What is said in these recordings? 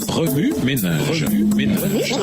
Remue ménage. Remue ménage.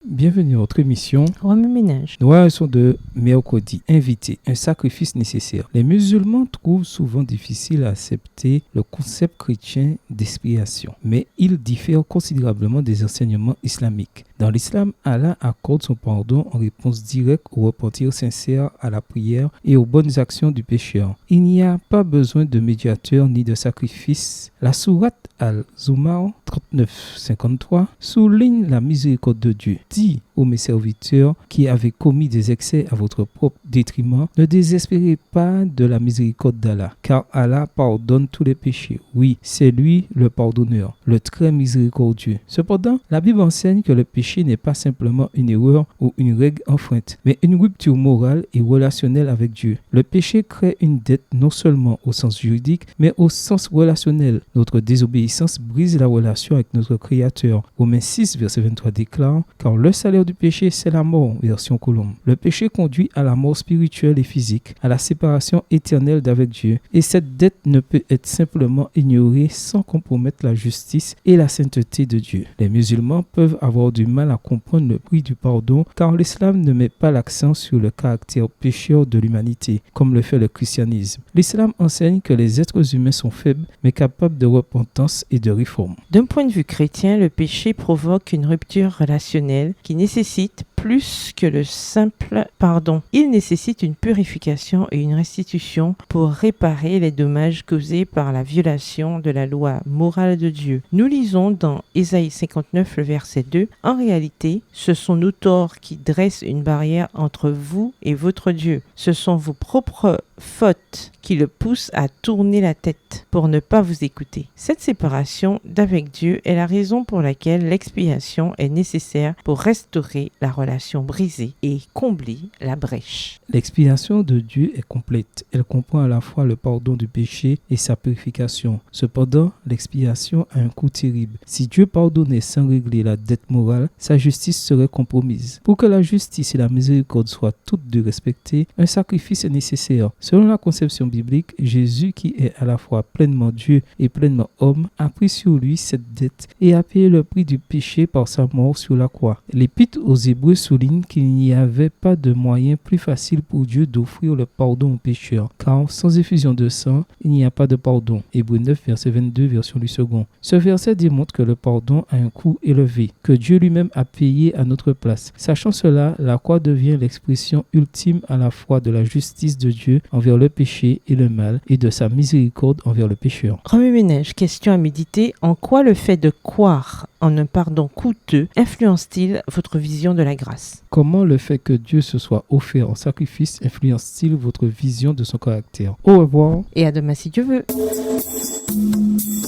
Bienvenue à notre émission Remue ménage. Nous sont de mercredi. Invité, un sacrifice nécessaire. Les musulmans trouvent souvent difficile à accepter le concept chrétien d'expiation, mais il diffère considérablement des enseignements islamiques. Dans l'islam, Allah accorde son pardon en réponse directe au repentir sincère, à la prière et aux bonnes actions du pécheur. Il n'y a pas besoin de médiateur ni de sacrifice. La sourate Al-Zumar 39-53 souligne la miséricorde de Dieu. Dit ô mes serviteurs qui avez commis des excès à votre propre détriment, ne désespérez pas de la miséricorde d'Allah, car Allah pardonne tous les péchés. Oui, c'est lui le pardonneur, le très miséricordieux. Cependant, la Bible enseigne que le péché n'est pas simplement une erreur ou une règle enfreinte, mais une rupture morale et relationnelle avec Dieu. Le péché crée une dette non seulement au sens juridique, mais au sens relationnel. Notre désobéissance brise la relation avec notre Créateur. Romains 6, verset 23 déclare « Car le salaire du péché, c'est la mort », version Colombe. Le péché conduit à la mort spirituelle et physique, à la séparation éternelle d'avec Dieu. Et cette dette ne peut être simplement ignorée sans compromettre la justice et la sainteté de Dieu. Les musulmans peuvent avoir du mal à comprendre le prix du pardon, car l'islam ne met pas l'accent sur le caractère pécheur de l'humanité, comme le fait le christianisme. L'islam enseigne que les êtres humains sont faibles, mais capables de repentance et de réforme. D'un point de vue chrétien, le péché provoque une rupture relationnelle qui nécessite plus que le simple pardon. Il nécessite une purification et une restitution pour réparer les dommages causés par la violation de la loi morale de Dieu. Nous lisons dans Ésaïe 59, le verset 2, « En réalité, ce sont nos torts qui dressent une barrière entre vous et votre Dieu. Ce sont vos propres fautes qui le poussent à tourner la tête pour ne pas vous écouter. » Cette séparation d'avec Dieu est la raison pour laquelle l'expiation est nécessaire pour restaurer la relation brisée et combler la brèche. L'expiation de Dieu est complète. Elle comprend à la fois le pardon du péché et sa purification. Cependant, l'expiation a un coût terrible. Si Dieu pardonnait sans régler la dette morale, sa justice serait compromise. Pour que la justice et la miséricorde soient toutes deux respectées, un sacrifice est nécessaire. Selon la conception biblique, Jésus, qui est à la fois pleinement Dieu et pleinement homme, a pris sur lui cette dette et a payé le prix du péché par sa mort sur la croix. L'Épître aux Hébreux souligne qu'il n'y avait pas de moyen plus facile pour Dieu d'offrir le pardon aux pécheurs, car sans effusion de sang, il n'y a pas de pardon. Hébreux 9, verset 22, version du second. Ce verset démontre que le pardon a un coût élevé, que Dieu lui-même a payé à notre place. Sachant cela, la croix devient l'expression ultime à la fois de la justice de Dieu envers le péché et le mal, et de sa miséricorde envers le pécheur. Remue ménage, question à méditer. En quoi le fait de croire en un pardon coûteux influence-t-il votre vision de la grâce? Comment le fait que Dieu se soit offert en sacrifice influence-t-il votre vision de son caractère? Au revoir. Et à demain si Dieu veut.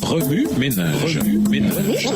Remue ménage. Remue ménage.